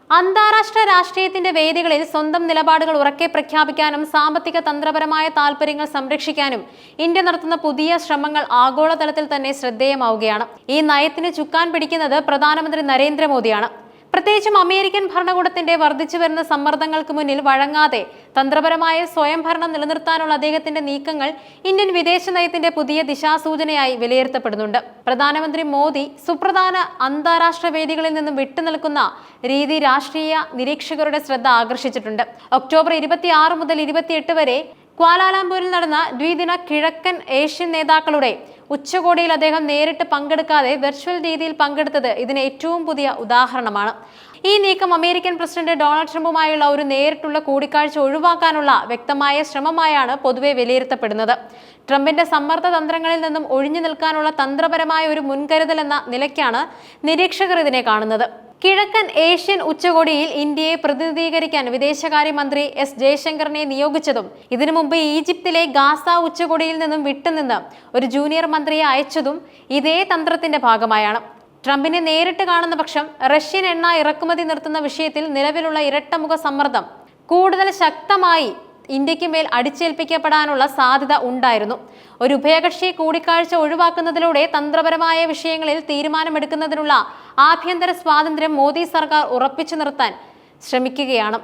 അന്താരാഷ്ട്ര രാഷ്ട്രീയത്തിന്റെ വേദികളിൽ സ്വന്തം നിലപാടുകൾ ഉറക്കെ പ്രഖ്യാപിക്കാനും സാമ്പത്തിക തന്ത്രപരമായ താൽപര്യങ്ങൾ സംരക്ഷിക്കാനും ഇന്ത്യ നടത്തുന്ന പുതിയ ശ്രമങ്ങൾ ആഗോളതലത്തിൽ തന്നെ ശ്രദ്ധേയമാവുകയാണ്. ഈ നയത്തിന് ചുക്കാൻ പിടിക്കുന്നത് പ്രധാനമന്ത്രി നരേന്ദ്രമോദിയാണ്. പ്രത്യേകിച്ചും അമേരിക്കൻ ഭരണകൂടത്തിന്റെ വർദ്ധിച്ചു വരുന്ന സമ്മർദ്ദങ്ങൾക്ക് മുന്നിൽ വഴങ്ങാതെ തന്ത്രപരമായ സ്വയംഭരണം നിലനിർത്താനുള്ള അദ്ദേഹത്തിന്റെ നീക്കങ്ങൾ ഇന്ത്യൻ വിദേശ നയത്തിന്റെ പുതിയ ദിശാസൂചനയായി വിലയിരുത്തപ്പെടുന്നുണ്ട്. പ്രധാനമന്ത്രി മോദി സുപ്രധാന അന്താരാഷ്ട്ര വേദികളിൽ നിന്നും വിട്ടുനിൽക്കുന്ന രീതി രാഷ്ട്രീയ നിരീക്ഷകരുടെ ശ്രദ്ധ ആകർഷിച്ചിട്ടുണ്ട്. ഒക്ടോബർ 26 മുതൽ 28 വരെ ക്വാലാലംപൂരിൽ നടന്ന ദ്വിദിന കിഴക്കൻ ഏഷ്യൻ നേതാക്കളുടെ ഉച്ചകോടിയിൽ അദ്ദേഹം നേരിട്ട് പങ്കെടുക്കാതെ വെർച്വൽ രീതിയിൽ പങ്കെടുത്തത് ഇതിന് ഏറ്റവും പുതിയ ഉദാഹരണമാണ്. ഈ നീക്കം അമേരിക്കൻ പ്രസിഡന്റ് ഡൊണാൾഡ് ട്രംപുമായുള്ള ഒരു നേരിട്ടുള്ള കൂടിക്കാഴ്ച ഒഴിവാക്കാനുള്ള വ്യക്തമായ ശ്രമമായാണ് പൊതുവെ വിലയിരുത്തപ്പെടുന്നത്. ട്രംപിന്റെ സമ്മർദ്ദ തന്ത്രങ്ങളിൽ നിന്നും ഒഴിഞ്ഞു നിൽക്കാനുള്ള തന്ത്രപരമായ ഒരു മുൻകരുതൽ എന്ന നിലയ്ക്കാണ് നിരീക്ഷകർ ഇതിനെ കാണുന്നത്. കിഴക്കൻ ഏഷ്യൻ ഉച്ചകോടിയിൽ ഇന്ത്യയെ പ്രതിനിധീകരിക്കാൻ വിദേശകാര്യമന്ത്രി എസ് ജയശങ്കറിനെ നിയോഗിച്ചതും ഇതിനു മുമ്പ് ഈജിപ്തിലെ ഗാസ ഉച്ചകോടിയിൽ നിന്നും വിട്ടുനിന്ന് ഒരു ജൂനിയർ മന്ത്രിയെ അയച്ചതും ഇതേ തന്ത്രത്തിന്റെ ഭാഗമായാണ്. ട്രംപിനെ നേരിട്ട് കാണുന്ന പക്ഷം റഷ്യൻ എണ്ണ ഇറക്കുമതി നിർത്തുന്ന വിഷയത്തിൽ നിലവിലുള്ള ഇരട്ടമുഖ സമ്മർദ്ദം കൂടുതൽ ശക്തമായി ഇന്ത്യക്ക് മേൽ അടിച്ചേൽപ്പിക്കപ്പെടാനുള്ള സാധ്യത ഉണ്ടായിരുന്നു. ഒരു ഉഭയകക്ഷി കൂടിക്കാഴ്ച ഒഴിവാക്കുന്നതിലൂടെ തന്ത്രപരമായ വിഷയങ്ങളിൽ തീരുമാനമെടുക്കുന്നതിനുള്ള ആഭ്യന്തര സ്വാതന്ത്ര്യം മോദി സർക്കാർ ഉറപ്പിച്ചു നിർത്താൻ ശ്രമിക്കുകയാണ്.